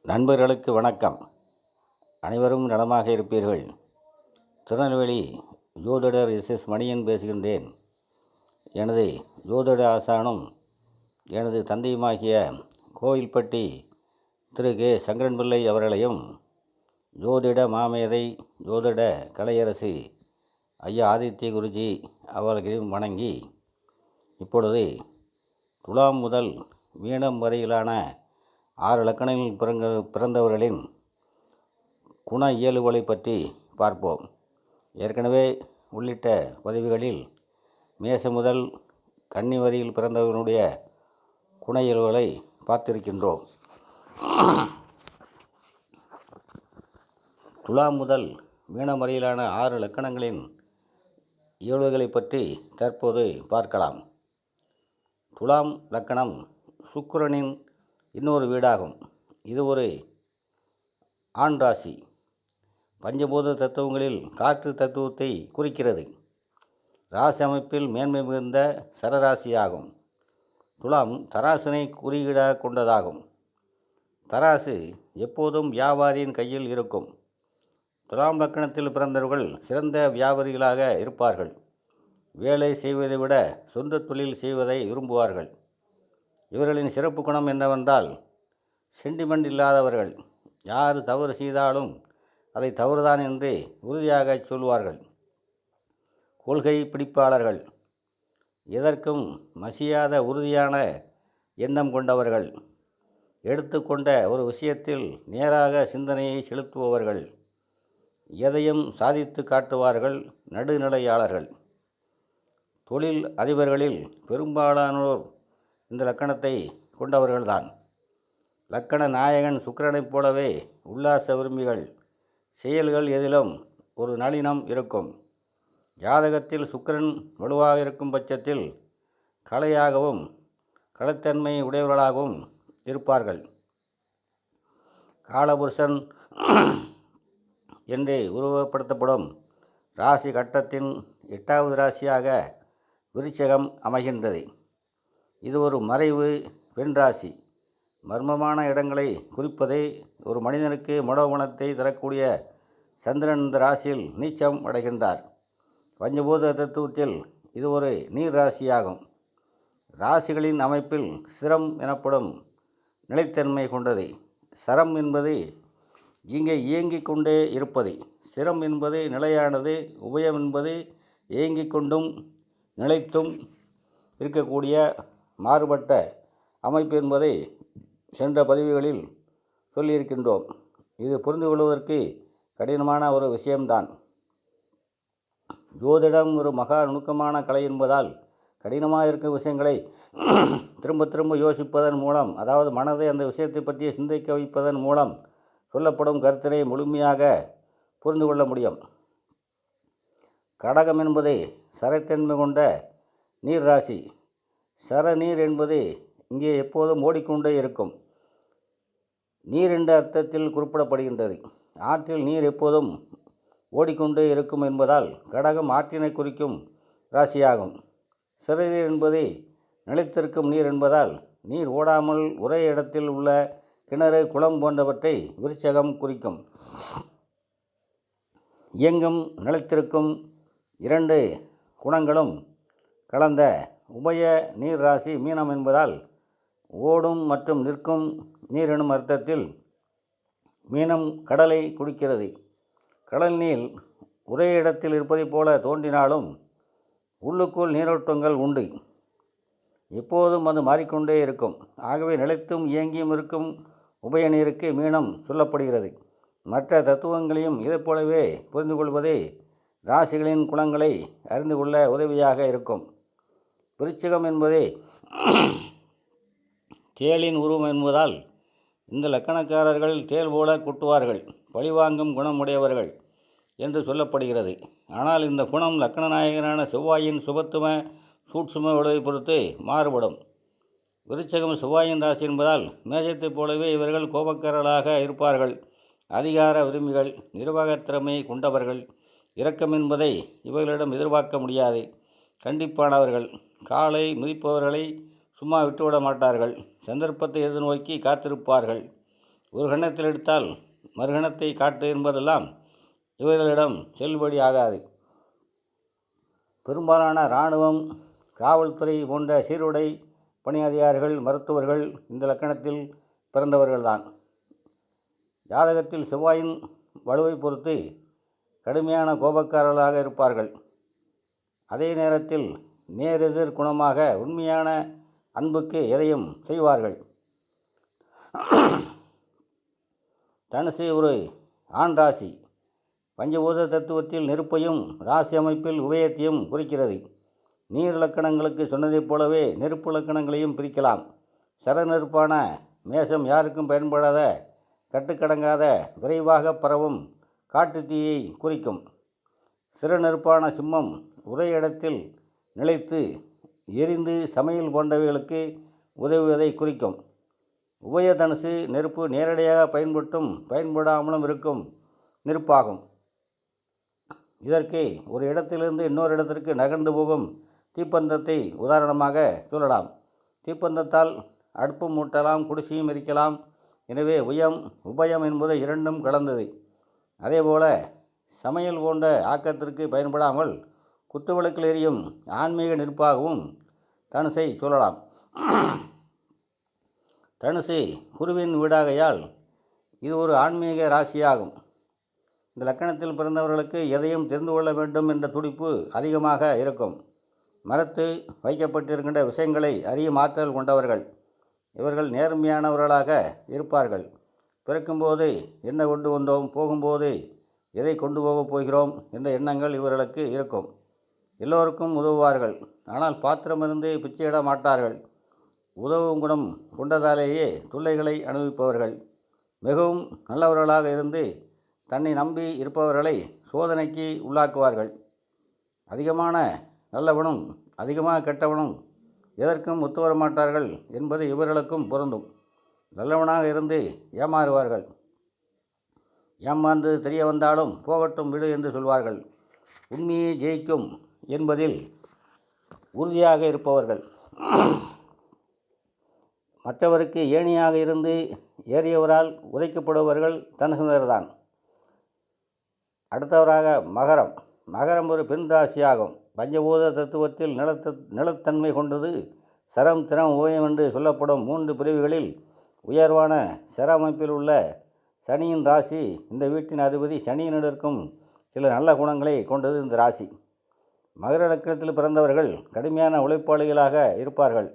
நண்பர்களுக்கு வணக்கம். அனைவரும் நலமாக இருப்பீர்கள். திருநெல்வேலி ஜோதிடர் எஸ் மணியன் பேசுகின்றேன். எனது ஜோதிட ஆசானும் எனது தந்தையுமாகிய கோவில்பட்டி திரு கே சங்கரன்பிள்ளை அவர்களையும் ஜோதிட மாமேதை ஜோதிட கலையரசு ஐயா ஆதித்ய குருஜி அவர்களையும் வணங்கி, இப்பொழுது துலாம் முதல் மீனம் வரையிலான 6 இலக்கணங்களில் பிறந்தவர்களின் குண இயல்புகளை பற்றி பார்ப்போம். ஏற்கனவே உள்ளிட்ட பதிவுகளில் மேசம் முதல் கன்னி வரையில் பிறந்தவர்களுடைய குண இயல்புகளை பார்த்திருக்கின்றோம். துலாம் முதல் மீனம் வரையிலான 6 இலக்கணங்களின் இயல்புகளை பற்றி தற்போது பார்க்கலாம். துலாம் இலக்கணம் சுக்கிரனின் இன்னொரு வீடாகும். இது ஒரு ஆண் ராசி. பஞ்சபூத தத்துவங்களில் காற்று தத்துவத்தை குறிக்கிறது. ராசி அமைப்பில் மேன்மை மிகுந்த சரராசியாகும். துலாம் தராசினை குறியீடாக கொண்டதாகும். தராசு எப்போதும் வியாபாரியின் கையில் இருக்கும். துலாம் லக்கணத்தில் பிறந்தவர்கள் சிறந்த வியாபாரிகளாக இருப்பார்கள். வேலை செய்வதை விட சொந்த தொழில் செய்வதை விரும்புவார்கள். இவர்களின் சிறப்பு குணம் என்னவென்றால், சென்டிமெண்ட் இல்லாதவர்கள். யார் தவறு செய்தாலும் அதை தவறுதான் என்று உறுதியாக சொல்வார்கள். கொள்கை பிடிப்பாளர்கள். எதற்கும் மசியாத உறுதியான எண்ணம் கொண்டவர்கள். எடுத்துக்கொண்ட ஒரு விஷயத்தில் நேராக சிந்தனையை செலுத்துபவர்கள். எதையும் சாதித்து காட்டுவார்கள். நடுநிலையாளர்கள். தொழில் அதிபர்களில் பெரும்பாலானோர் இந்த லக்கணத்தை கொண்டவர்கள்தான். லக்கண நாயகன் சுக்கிரனைப் போலவே உல்லாச விரும்பிகள். செயல்கள் எதிலும் ஒரு நளினம் இருக்கும். ஜாதகத்தில் சுக்கிரன் வலுவாக இருக்கும் பட்சத்தில் கலையாகவும் கலைத்தன்மை உடையவர்களாகவும் இருப்பார்கள். காலபுருஷன் என்று உருவகப்படுத்தப்படும் ராசி கட்டத்தின் 8வது ராசியாக விருச்சிகம் அமைகின்றது. இது ஒரு மறைவு பெண் ராசி. மர்மமான இடங்களை குறிப்பதே ஒரு மனிதனுக்கு மனோகுணத்தை தரக்கூடிய சந்திரன் இந்த ராசியில் நீச்சம் அடைகின்றார். பஞ்சபூத தத்துவத்தில் இது ஒரு நீர் ராசியாகும். ராசிகளின் அமைப்பில் சிரம் எனப்படும் நிலைத்தன்மை கொண்டது. சரம் என்பது இங்கே இயங்கிக் கொண்டே இருப்பது. சிரம் என்பது நிலையானது. உபயம் என்பது இயங்கிக் கொண்டும் நிலைத்தும் இருக்கக்கூடிய மாறுபட்ட அமைப்பு என்பதை சென்ற பதிவுகளில் சொல்லியிருக்கின்றோம். இது புரிந்து கொள்வதற்கு கடினமான ஒரு விஷயம்தான். ஜோதிடம் ஒரு மகா நுணுக்கமான கலை என்பதால் கடினமாக இருக்கும் விஷயங்களை திரும்ப திரும்ப யோசிப்பதன் மூலம், அதாவது மனதை அந்த விஷயத்தை பற்றி சிந்திக்க வைப்பதன் மூலம் சொல்லப்படும் கருத்தினை முழுமையாக புரிந்து கொள்ள முடியும். கடகம் என்பது சரத்தன்மை கொண்ட நீர் ராசி. சர நீர் என்பது இங்கே எப்போதும் ஓடிக்கொண்டே இருக்கும். நீர் என்ற அர்த்தத்தில் குறிப்பிடப்படுகின்றது. ஆற்றில் நீர் எப்போதும் ஓடிக்கொண்டே இருக்கும் என்பதால் கடகம் ஆற்றினை குறிக்கும் ராசியாகும். சிறநீர் என்பது நிலைத்திருக்கும் நீர் என்பதால் நீர் ஓடாமல் ஒரே இடத்தில் உள்ள கிணறு, குளம் போன்றவற்றை விருச்சகம் குறிக்கும். இயங்கும் நிலைத்திருக்கும் 2 குணங்களும் கலந்த உபய நீர் ராசி மீனம் என்பதால் ஓடும் மற்றும் நிற்கும் நீர் எனும் அர்த்தத்தில் மீனம் கடலை குடிக்கிறது. கடல் நீர் ஒரே இடத்தில் இருப்பதைப் போல தோன்றினாலும் உள்ளுக்குள் நீரோட்டங்கள் உண்டு. எப்போதும் அது மாறிக்கொண்டே இருக்கும். ஆகவே நிலைத்தும் இயங்கியும் இருக்கும் உபய நீருக்கு மீனம் சொல்லப்படுகிறது. மற்ற தத்துவங்களையும் இதைப் போலவே புரிந்து கொள்வதே ராசிகளின் குணங்களை அறிந்து கொள்ள உதவியாக இருக்கும். விருச்சிகம் என்பதே தேளின் உருவம் என்பதால் இந்த லக்கணக்காரர்கள் தேள் போல குட்டுவார்கள், பழிவாங்கும் குணம் உடையவர்கள் என்று சொல்லப்படுகிறது. ஆனால் இந்த குணம் லக்கணநாயகனான செவ்வாயின் சுபத்துவ சூட்சும விளைவை பொறுத்து மாறுபடும். விருச்சகம் செவ்வாயின் ராசி என்பதால் மேஷத்தைப் போலவே இவர்கள் கோபக்காரர்களாக இருப்பார்கள். அதிகார விரும்பிகள், நிர்வாகத்திறமை கொண்டவர்கள். இரக்கம் என்பதை இவர்களிடம் எதிர்பார்க்க முடியாது. கண்டிப்பானவர்கள். காலை மிதிப்பவர்களை சும்மா விட்டுவிட மாட்டார்கள். சந்தர்ப்பத்தை எதிர்நோக்கி காத்திருப்பார்கள். ஒரு கணத்தில் எடுத்தால் மறுகணத்தை காட்டு என்பதெல்லாம் இவர்களிடம் செல்லுபடி ஆகாது. பெரும்பாலான இராணுவம், காவல்துறை போன்ற சீருடை பணி அதிகாரிகள், மருத்துவர்கள் இந்த லக்கணத்தில் பிறந்தவர்கள்தான். ஜாதகத்தில் செவ்வாயின் வலுவை பொறுத்து கடுமையான கோபக்காரர்களாக இருப்பார்கள். அதே நேரத்தில் நேரெதிர் குணமாக உண்மையான அன்புக்கு எதையும் செய்வார்கள். தனுசு ஒரு ஆண் ராசி. பஞ்சபூத தத்துவத்தில் நெருப்பையும் ராசி அமைப்பில் உபயத்தையும் குறிக்கிறது. நீர் இலக்கணங்களுக்கு சொன்னதைப் போலவே நெருப்பு இலக்கணங்களையும் பிரிக்கலாம். சர நெருப்பான மேஷம் யாருக்கும் பயன்படாத, கட்டுக்கடங்காத, விரைவாக பரவும் காட்டுத்தீயை குறிக்கும். சிறு நெருப்பான சிம்மம் ஒரே இடத்தில் நிலைத்து எரிந்து சமையல் போன்றவைகளுக்கு உதவுவதை குறிக்கும். உபய தனுசு நெருப்பு நேரடியாக பயன்பட்டும் பயன்படாமலும் இருக்கும் நெருப்பாகும். இதற்கு ஒரு இடத்திலிருந்து இன்னொரு இடத்திற்கு நகர்ந்து போகும் தீப்பந்தத்தை உதாரணமாக சொல்லலாம். தீப்பந்தத்தால் அடுப்பும் மூட்டலாம், குடிசையும் எரிக்கலாம். எனவே உபயம் என்பது இரண்டும் கலந்தது. அதேபோல சமையல் போன்ற ஆக்கத்திற்கு பயன்படாமல் குத்துவிளக்கில் எரியும் ஆன்மீக நெருப்பாகவும் தனுசை சொல்லலாம். தனுசு குருவின் வீடாகையால் இது ஒரு ஆன்மீக ராசியாகும். இந்த லக்கணத்தில் பிறந்தவர்களுக்கு எதையும் தெரிந்து கொள்ள வேண்டும் என்ற துடிப்பு அதிகமாக இருக்கும். மறைத்து வைக்கப்பட்டிருக்கின்ற விஷயங்களை அறியும் ஆற்றல் கொண்டவர்கள். இவர்கள் நேர்மையானவர்களாக இருப்பார்கள். பிறக்கும்போது என்ன கொண்டு வந்தோம், போகும்போது எதை கொண்டு போகப் போகிறோம் என்ற எண்ணங்கள் இவர்களுக்கு இருக்கும். எல்லோருக்கும் உதவுவார்கள். ஆனால் பாத்திரமிருந்து பிச்சையிட மாட்டார்கள். உதவும் குணம் கொண்டதாலேயே தொல்லைகளை அனுபவிப்பவர்கள். மிகவும் நல்லவர்களாக இருந்து தன்னை நம்பி இருப்பவர்களை சோதனைக்கு உள்ளாக்குவார்கள். அதிகமான நல்லவனும் அதிகமாக கெட்டவனும் எதற்கும் ஒத்துவர மாட்டார்கள் என்பது இவர்களுக்கும் பொருந்தும். நல்லவனாக இருந்து ஏமாறுவார்கள். ஏமாந்து தெரிய வந்தாலும் போகட்டும் விடு என்று சொல்வார்கள். உண்மையை ஜெயிக்கும் என்பதில் உறுதியாக இருப்பவர்கள். மற்றவருக்கு ஏணியாக இருந்து ஏறியவரால் உதைக்கப்படுபவர்கள் தனுசுனர்தான். அடுத்தவராக மகரம். மகரம் ஒரு பெண் ராசியாகும். பஞ்சபூத தத்துவத்தில் நிலத்தன்மை கொண்டது. சரம், திறம், உபயம் என்று சொல்லப்படும் 3 பிரிவுகளில் உயர்வான சர அமைப்பில் உள்ள சனியின் ராசி. இந்த வீட்டின் அதிபதி சனியினுடன் இருக்கும் சில நல்ல குணங்களை கொண்டது இந்த ராசி. மகர லக்கணத்தில் பிறந்தவர்கள் கடுமையான உழைப்பாளிகளாக இருப்பார்கள்.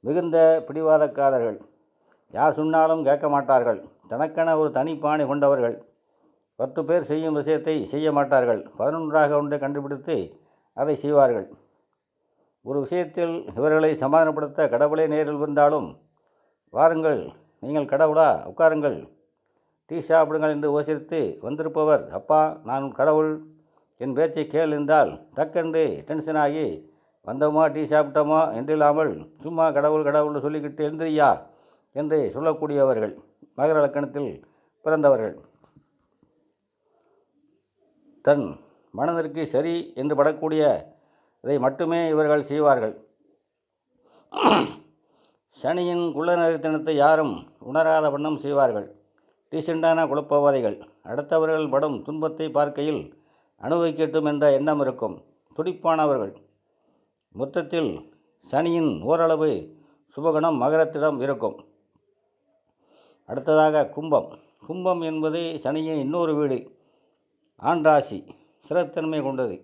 மிகுந்த பிடிவாதக்காரர்கள். யார் சொன்னாலும் கேட்க மாட்டார்கள். தனக்கென ஒரு தனி பாணி கொண்டவர்கள். 10 பேர் செய்யும் விஷயத்தை செய்ய மாட்டார்கள். 11ஆக ஒன்றை கண்டுபிடித்து அதை செய்வார்கள். ஒரு விஷயத்தில் இவர்களை சமாதானப்படுத்த கடவுளே நேரில் வந்தாலும், வாருங்கள், நீங்கள் கடவுளா, உட்காருங்கள், டீ சாப்பிடுங்கள் என்று உபசரித்து வந்திருப்பவர், அப்பா நான் கடவுள், என் பேச்சை கேள் என்றால் டக்கென்று டென்ஷனாகி வந்தோமா டீ சாப்பிட்டோமா என்றில்லாமல் சும்மா கடவுள் கடவுள்னு சொல்லிக்கிட்டு எழுந்திரியா என்று சொல்லக்கூடியவர்கள் மகர லக்கணத்தில் பிறந்தவர்கள். தன் மனதிற்கு சரி என்று படக்கூடிய இதை மட்டுமே இவர்கள் செய்வார்கள். சனியின் குள்ளநரித்தனத்தை யாரும் உணராத வண்ணம் செய்வார்கள். டீசெண்டான குழப்பவாதிகள். அடுத்தவர்கள் படும் துன்பத்தை பார்க்கையில் அனுபவிக்கட்டும் என்ற எண்ணம் இருக்கும். துடிப்பானவர்கள். மொத்தத்தில் சனியின் ஓரளவு சுபகுணம் மகரத்திடம் இருக்கும். அடுத்ததாக கும்பம். கும்பம் என்பது சனியின் இன்னொரு வீடு. ஆண் ராசி. சிறத்தன்மை கொண்டது.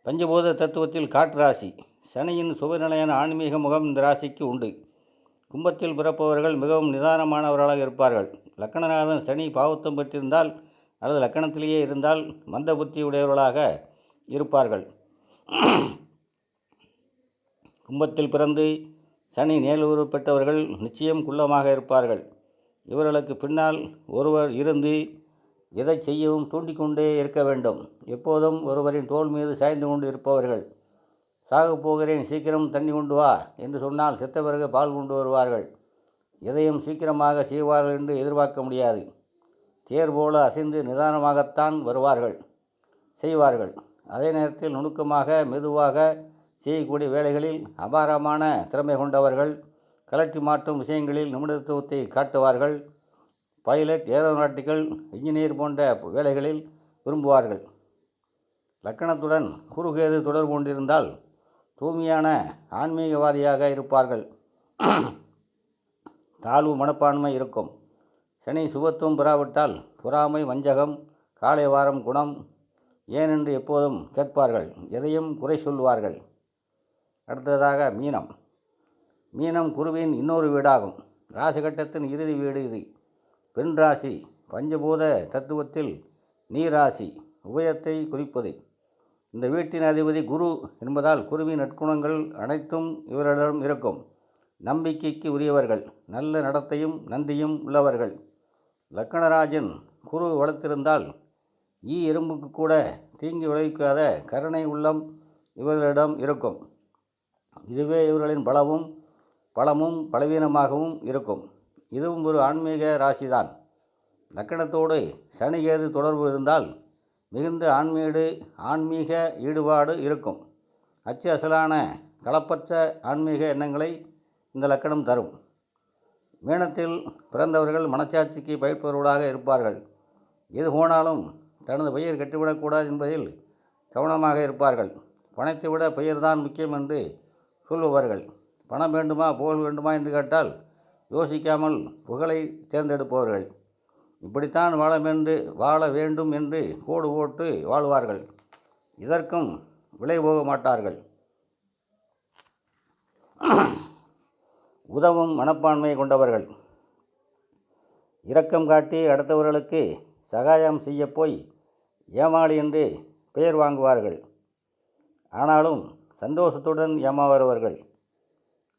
பஞ்சபூத தத்துவத்தில் காற்று ராசி. சனியின் சுபநிலையான ஆன்மீக முகம் இந்த ராசிக்கு உண்டு. கும்பத்தில் பிறப்பவர்கள் மிகவும் நிதானமானவர்களாக இருப்பார்கள். லக்கணநாதன் சனி பாவத்தம் பெற்றிருந்தால் அல்லது லக்கணத்திலேயே இருந்தால் மந்த புத்தி உடையவர்களாக இருப்பார்கள். கும்பத்தில் பிறந்து சனி நேலுரு பெற்றவர்கள் நிச்சயம் குள்ளமாக இருப்பார்கள். இவர்களுக்கு பின்னால் ஒருவர் இருந்து எதை செய்யவும் தூண்டிக்கொண்டே இருக்க வேண்டும். எப்போதும் ஒருவரின் தோள் மீது சாய்ந்து கொண்டு இருப்பவர்கள். சாகப் போகிறேன், சீக்கிரம் தண்ணி கொண்டு வா என்று சொன்னால் செத்த பிறகு பால் கொண்டு வருவார்கள். எதையும் சீக்கிரமாக செய்வார்கள் என்று எதிர்பார்க்க முடியாது. தேர் போல அசைந்து நிதானமாகத்தான் வருவார்கள், செய்வார்கள். அதே நேரத்தில் நுணுக்கமாக மெதுவாக செய்யக்கூடிய வேலைகளில் அபாரமான திறமை கொண்டவர்கள். கலட்டி மாற்றும் விஷயங்களில் நிபுணத்துவத்தை காட்டுவார்கள். பைலட், ஏரோநாட்டிக்கல் இன்ஜினியர் போன்ற வேலைகளில் விரும்புவார்கள். லக்கணத்துடன் குருகேது தொடர்பு கொண்டிருந்தால் தூய்மையான ஆன்மீகவாதியாக இருப்பார்கள். தாழ்வு மனப்பான்மை இருக்கும். சனி சுபத்துவம் பெறாவிட்டால் பொறாமை, வஞ்சகம், காலை வாரம் குணம் ஏனென்று எப்போதும் கேட்பார்கள். எதையும் குறை சொல்வார்கள். அடுத்ததாக மீனம். மீனம் குருவின் இன்னொரு வீடாகும். ராசிகட்டத்தின் இறுதி வீடு இது. பெண் ராசி. பஞ்சபூத தத்துவத்தில் நீர் ராசி. உபயத்தை குறிப்பது. இந்த வீட்டின் அதிபதி குரு என்பதால் குருவின் நற்குணங்கள் அனைத்தும் இவரிடம் இருக்கும். நம்பிக்கைக்கு உரியவர்கள். நல்ல நடத்தையும் நன்றியும் உள்ளவர்கள். லக்கணராஜன் குரு வளர்த்திருந்தால் எறும்புக்கு கூட தீங்கு விளைவிக்காத கருணை உள்ளம் இவர்களிடம் இருக்கும். இதுவே இவர்களின் பலமும் பலவீனமாகவும் இருக்கும். இதுவும் ஒரு ஆன்மீக ராசிதான். லக்கணத்தோடு சனிகேது தொடர்பு இருந்தால் மிகுந்த ஆன்மீக ஈடுபாடு இருக்கும். அசலான கலப்பற்ற ஆன்மீக எண்ணங்களை இந்த லக்கணம் தரும். மீனத்தில் பிறந்தவர்கள் மனச்சாட்சிக்கு பயப்படுபவர்களாக இருப்பார்கள். எது போனாலும் தனது பெயர் கெட்டுவிடக்கூடாது என்பதில் கவனமாக இருப்பார்கள். பணத்தை விட பெயர்தான் முக்கியம் என்று சொல்லுவார்கள். பணம் வேண்டுமா புகழ் வேண்டுமா என்று கேட்டால் யோசிக்காமல் புகழை தேர்ந்தெடுப்பவர்கள். இப்படித்தான் வாழ வேண்டும் என்று கோடு போட்டு வாழ்வார்கள். இதற்கும் விலை போக மாட்டார்கள். உதவும் மனப்பான்மை கொண்டவர்கள். இரக்கம் காட்டி அடுத்தவர்களுக்கு சகாயம் செய்ய போய் ஏமாளி என்று பெயர் வாங்குவார்கள். ஆனாலும் சந்தோஷத்துடன் ஏமாறுவார்கள்.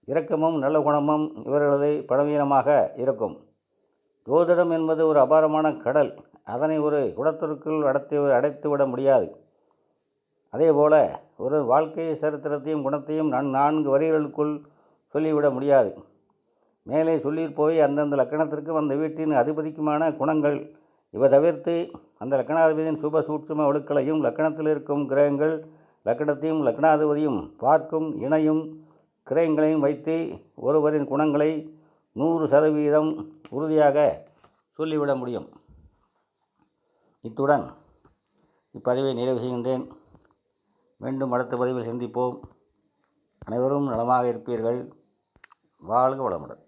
இரக்கமும் நல்ல குணமும் இவர்களது பலவீனமாக இருக்கும். ஜோதிடம் என்பது ஒரு அபாரமான கடல். அதனை ஒரு குடத்திற்குள் அடைத்துவிட முடியாது. அதேபோல ஒரு வாழ்க்கை சரித்திரத்தையும் குணத்தையும் 4 வரிகளுக்குள் சொல்லிவிட முடியாது. மேலே சொல்லியிருப்போய் அந்தந்த லக்கணத்திற்கும் அந்த வீட்டின் அதிபதிக்குமான குணங்கள். இவை தவிர்த்து அந்த லக்கணாதிபதியின் சுப சூட்சும ஒழுக்களையும் லக்கணத்தில் இருக்கும் கிரகங்கள் லக்கணத்தையும் லக்கணாதிபதியும் பார்க்கும் இணையும் கிரகங்களையும் வைத்து ஒருவரின் குணங்களை 100% உறுதியாக சொல்லிவிட முடியும். இத்துடன் இப்பதிவை நிறைவு செய்கின்றேன். மீண்டும் அடுத்த பதிவில் சந்திப்போம். அனைவரும் நலமாக இருப்பீர்கள். வாழ்க வளமுடன்.